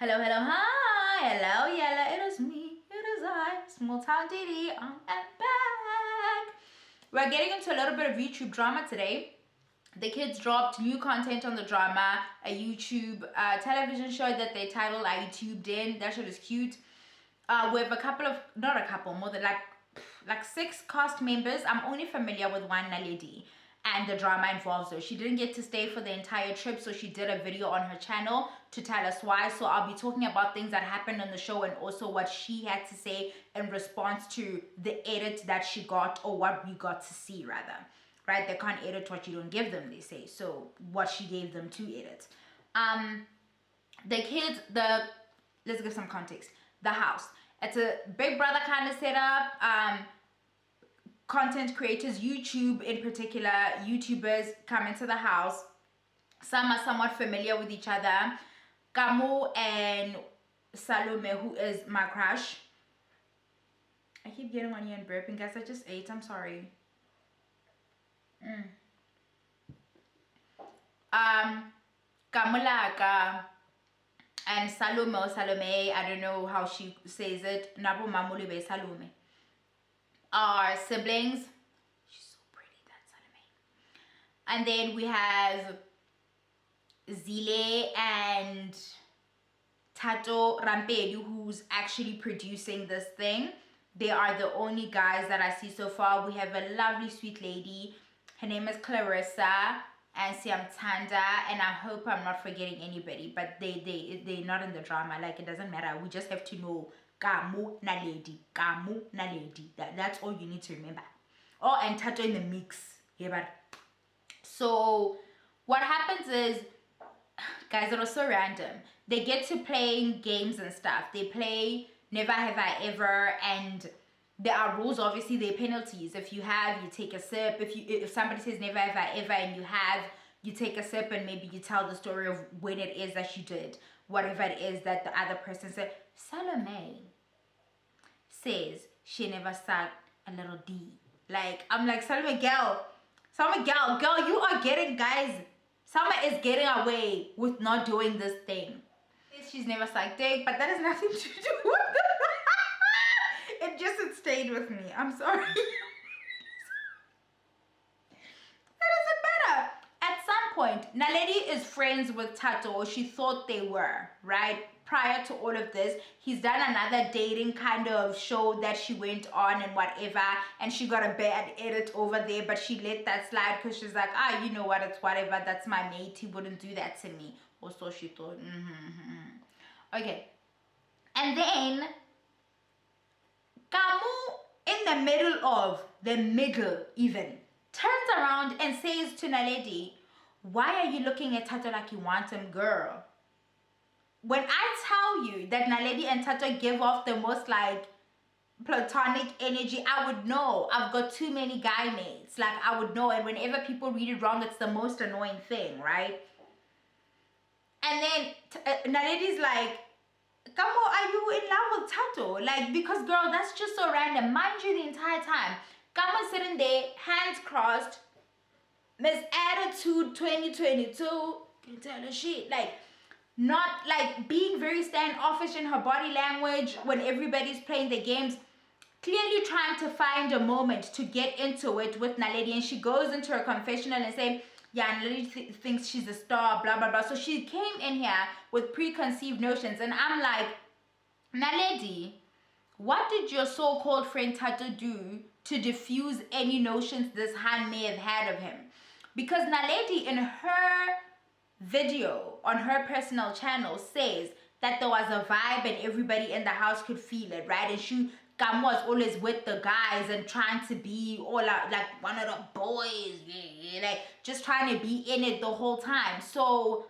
Hello, hello, hi, hello, yella, it is me, it is I, Small Town Didi, I am back. We're getting into a little bit of YouTube drama today. The kids dropped new content on the drama, a YouTube television show that they titled I YouTubed in. That shit is cute. We have a couple of, not a couple, more than like 6 cast members. I'm only familiar with one, Naledi, and the drama involves her. She didn't get to stay for the entire trip, so she did a video on her channel to tell us why. So I'll be talking about things that happened on the show and also what she had to say in response to the edit that she got, or what we got to see rather. Right? They can't edit what you don't give them, they say. So what she gave them to edit. The kids, let's give some context. The house. It's a Big Brother kind of setup. Content creators, YouTube in particular, YouTubers come into the house. Some are somewhat familiar with each other. Kamu and Salome, who is my crush. I keep getting on you and burping, guys. I just ate. I'm sorry. Kamulaka and Salome or Salome, I don't know how she says it. Nabo Mamulebe Salome are siblings. She's so pretty, that Salome. And then we have Zile and Tato Rampedu, who's actually producing this thing. They are the only guys that I see so far. We have a lovely sweet lady. Her name is Clarissa and Siam Tanda, and I hope I'm not forgetting anybody, but they're not in the drama. Like, it doesn't matter. We just have to know Kamu Naledi, Kamu Naledi. That's all you need to remember. Oh, and Tato in the mix. Yeah, but so what happens is, guys, it was so random. They get to playing games and stuff. They play Never Have I Ever, and there are rules. Obviously, there are penalties. If you have, you take a sip. If somebody says Never Have I Ever and you take a sip, and maybe you tell the story of when it is that you did whatever it is that the other person said. Salome says she never sucked a little D. Like, I'm like, Salome, girl, you are getting, guys. Salma is getting away with not doing this thing. She's never sucked dick, but that has nothing to do with it. It stayed with me. I'm sorry. That doesn't matter. At some point, Naledi is friends with Tato, or she thought they were, right? Prior to all of this, he's done another dating kind of show that she went on and whatever, and she got a bad edit over there, but she let that slide because she's like, you know what, it's whatever, that's my mate, he wouldn't do that to me. Or so she thought. Okay. And then Kamu, in the middle even, turns around and says to Naledi, why are you looking at Tato like you want him, girl? When I tell you that Naledi and Tato give off the most like platonic energy, I would know. I've got too many guy mates. Like, I would know. And whenever people read it wrong, it's the most annoying thing, right? And then Naledi's like, Kamo, are you in love with Tato? Like, because girl, that's just so random. Mind you, the entire time, Kamo's sitting there, hands crossed, Miss Attitude 2022, can tell her shit. Like, not like being very standoffish in her body language when everybody's playing the games, clearly trying to find a moment to get into it with Naledi. And she goes into her confessional and say, yeah, Naledi thinks she's a star, blah, blah, blah. So she came in here with preconceived notions. And I'm like, Naledi, what did your so-called friend Tato do to diffuse any notions this Han may have had of him? Because Naledi, in her video on her personal channel, says that there was a vibe and everybody in the house could feel it, right? And Kam was always with the guys and trying to be all out like one of the boys, like just trying to be in it the whole time. So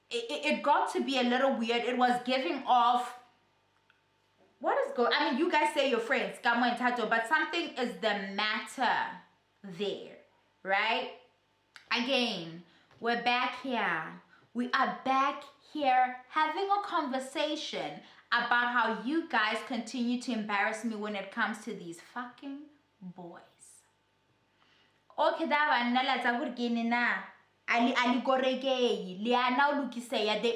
it got to be a little weird. It was giving off, what is going, I mean, you guys say you're friends, Kamo and Tato, but something is the matter there, right? Again, we're back here. We are back here having a conversation about how you guys continue to embarrass me when it comes to these fucking boys. Okay, there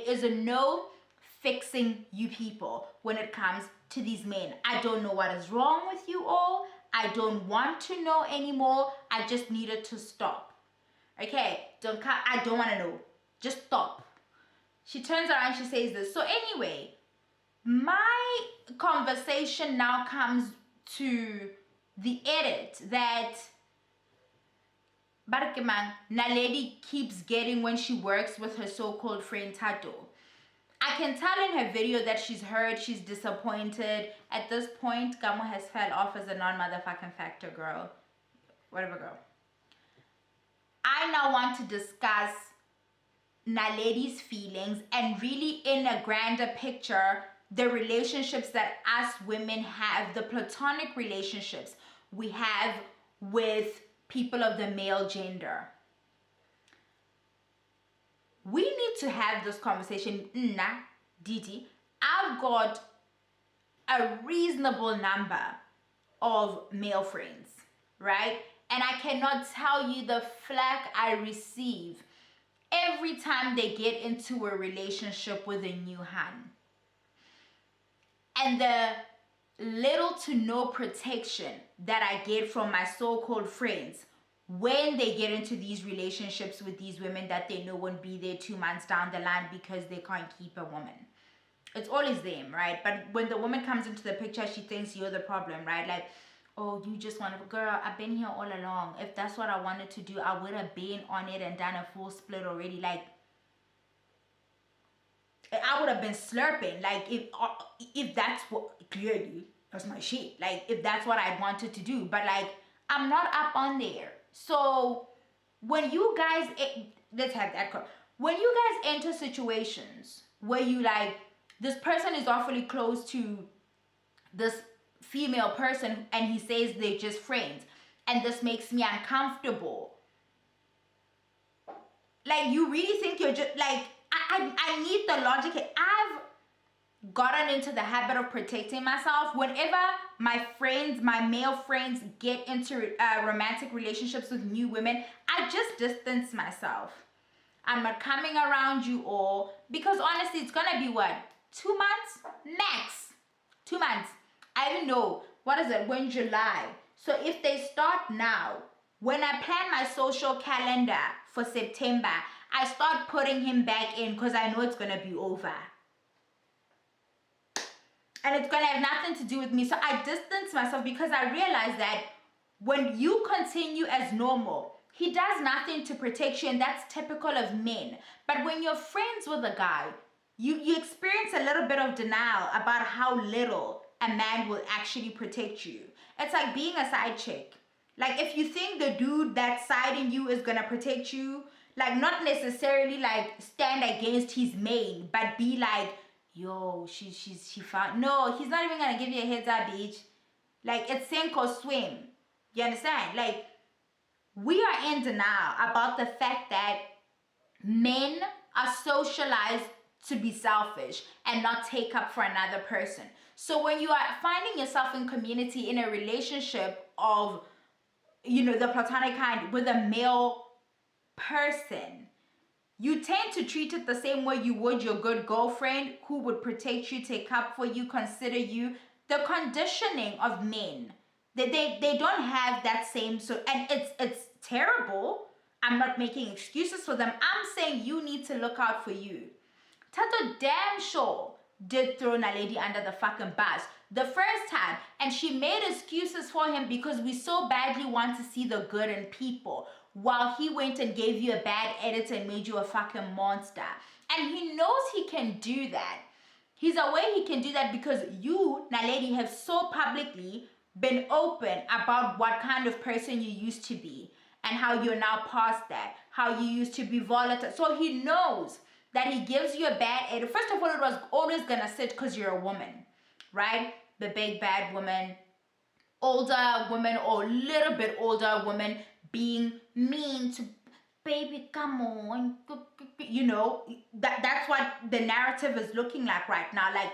is no fixing you people when it comes to these men. I don't know what is wrong with you all. I don't want to know anymore. I just needed to stop. Okay, I don't want to know. Just stop. She turns around, she says this. So anyway, my conversation now comes to the edit that Barkeman Naledi keeps getting when she works with her so-called friend Tato. I can tell in her video that she's hurt, she's disappointed. At this point, Gamo has fell off as a non-motherfucking factor, girl. Whatever, girl. I now want to discuss Naledi's feelings and really in a grander picture, the relationships that us women have, the platonic relationships we have with people of the male gender. We need to have this conversation. Didi, I've got a reasonable number of male friends, right? And I cannot tell you the flack I receive every time they get into a relationship with a new hun. And the little to no protection that I get from my so-called friends when they get into these relationships with these women that they know won't be there 2 months down the line because they can't keep a woman. It's always them, right? But when the woman comes into the picture, she thinks you're the problem, right? Like, oh, you just want to, girl, I've been here all along. If that's what I wanted to do, I would have been on it and done a full split already. Like, I would have been slurping. Like, if that's what, clearly, that's my shit. Like, if that's what I wanted to do. But, like, I'm not up on there. So, when you guys, let's have that call. When you guys enter situations where you, like, this person is awfully close to this female person and he says they're just friends and this makes me uncomfortable. Like, you really think you're just, like, I need the logic. I've gotten into the habit of protecting myself. Whenever my friends, my male friends get into romantic relationships with new women, I just distance myself. I'm not coming around you all because honestly, it's gonna be what? 2 months? Max. 2 months. I don't know. What is it? When July. So if they start now, when I plan my social calendar for September, I start putting him back in because I know it's going to be over. And it's going to have nothing to do with me. So I distance myself because I realize that when you continue as normal, he does nothing to protect you, and that's typical of men. But when you're friends with a guy, you experience a little bit of denial about how little a man will actually protect you. It's like being a side chick. Like, if you think the dude that's siding you is gonna protect you, like, not necessarily like stand against his main, but be like, yo, she found. No, he's not even gonna give you a heads up, bitch. Like, it's sink or swim. You understand? Like, we are in denial about the fact that men are socialized to be selfish and not take up for another person. So when you are finding yourself in community in a relationship of, you know, the platonic kind with a male person, you tend to treat it the same way you would your good girlfriend who would protect you, take up for you, consider you. The conditioning of men, they don't have that same, so, and it's terrible. I'm not making excuses for them. I'm saying you need to look out for you. Tato damn sure did throw Naledi under the fucking bus the first time, and she made excuses for him because we so badly want to see the good in people, while he went and gave you a bad edit and made you a fucking monster. And he knows he can do that. He's aware he can do that because you, Naledi, have so publicly been open about what kind of person you used to be and how you're now past that, how you used to be volatile. So he knows that he gives you a bad edit. First of all, it was always gonna sit because you're a woman, right? The big bad woman, older woman or little bit older woman being mean to baby, come on, you know, that's what the narrative is looking like right now. Like,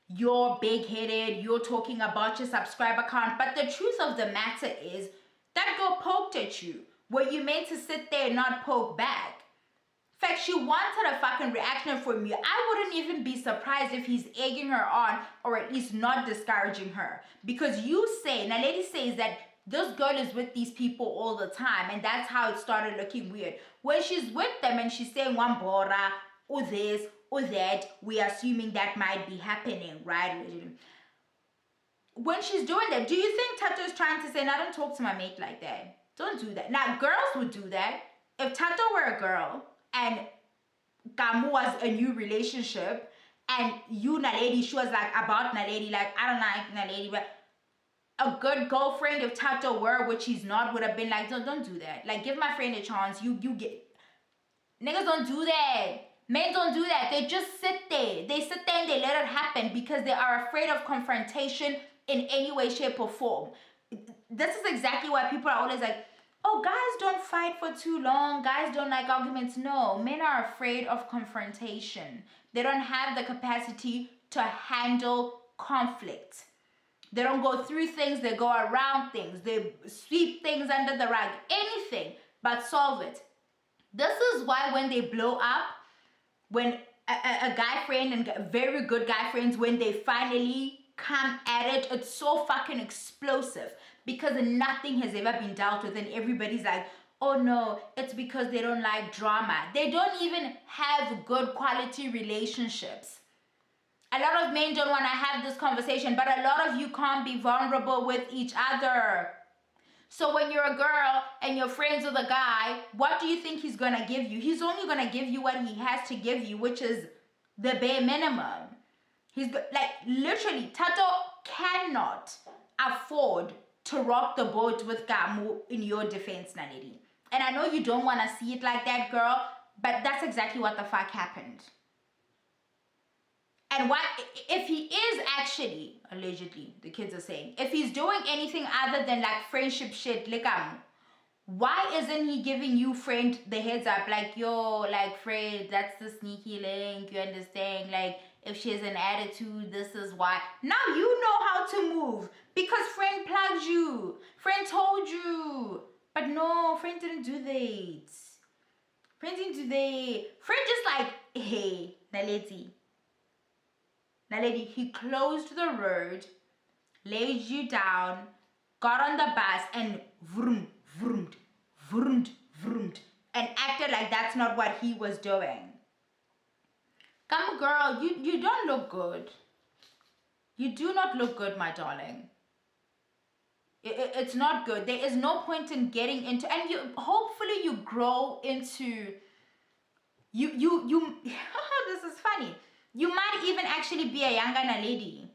you're big-headed, you're talking about your subscriber count, but the truth of the matter is that girl poked at you. Were you meant to sit there and not poke back? In fact, she wanted a fucking reaction from you. I wouldn't even be surprised if he's egging her on or at least not discouraging her. Because you say, Naledi says that this girl is with these people all the time and that's how it started looking weird. When she's with them and she's saying one bora or this or that, we're assuming that might be happening, right? When she's doing that, do you think Tato is trying to say, now don't talk to my mate like that? Don't do that. Now, girls would do that. If Tato were a girl and Gamu was a new relationship and you, Naledi, she was like about Naledi, like, I don't like Naledi, but a good girlfriend, if Tato were, which he's not, would have been like, don't do that. Like, give my friend a chance. You get... Niggas don't do that. Men don't do that. They just sit there. They sit there and they let it happen because they are afraid of confrontation in any way, shape, or form. This is exactly why people are always like, oh, guys don't fight for too long. Guys don't like arguments. No, men are afraid of confrontation. They don't have the capacity to handle conflict. They don't go through things. They go around things. They sweep things under the rug. Anything but solve it. This is why when they blow up, when a guy friend and very good guy friends, when they finally come at it, it's so fucking explosive because nothing has ever been dealt with and everybody's like, oh no, it's because they don't like drama. They don't even have good quality relationships. A lot of men don't want to have this conversation, but a lot of you can't be vulnerable with each other. So when you're a girl and you're friends with a guy, what do you think he's going to give you? He's only going to give you what he has to give you, which is the bare minimum. He's like, literally, Tato cannot afford to rock the boat with Gamu in your defense, Naledi. And I know you don't want to see it like that, girl, but that's exactly what the fuck happened. And what if he is actually, allegedly, the kids are saying, if he's doing anything other than like friendship shit, like why isn't he giving you, friend, the heads up? Like, yo, like, Fred, that's the sneaky link, you understand? Like, if she has an attitude, this is why. Now you know how to move because friend plugged you. Friend told you. But no, friend didn't do that. Friend didn't do that. Friend just like, hey, Naledi, he closed the road, laid you down, got on the bus and vroom, vroomed, vroomed, vroomed, and acted like that's not what he was doing. Come girl, you don't look good. You do not look good, my darling. It's not good. There is no point in getting into, and hopefully you grow into, this is funny. You might even actually be a younger Naledi.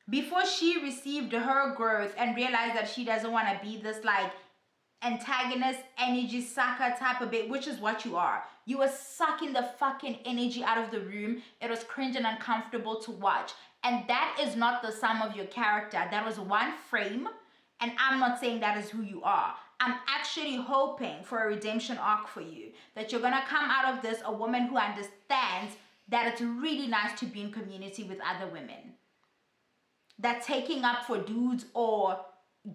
Before she received her growth and realized that she doesn't want to be this like antagonist, energy sucker type of bit, which is what you are. You were sucking the fucking energy out of the room. It was cringe and uncomfortable to watch. And that is not the sum of your character. That was one frame. And I'm not saying that is who you are. I'm actually hoping for a redemption arc for you. That you're going to come out of this a woman who understands that it's really nice to be in community with other women. That taking up for dudes or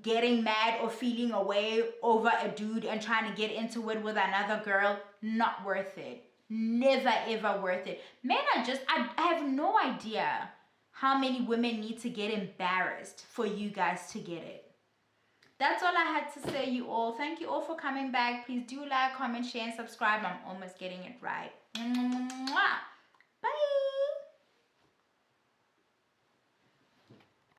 getting mad or feeling away over a dude and trying to get into it with another girl, not worth it. Never ever worth it. Men are just, I have no idea how many women need to get embarrassed for you guys to get it. That's all I had to say, you all. Thank you all for coming back. Please do like, comment, share, and subscribe. I'm almost getting it right. Mwah.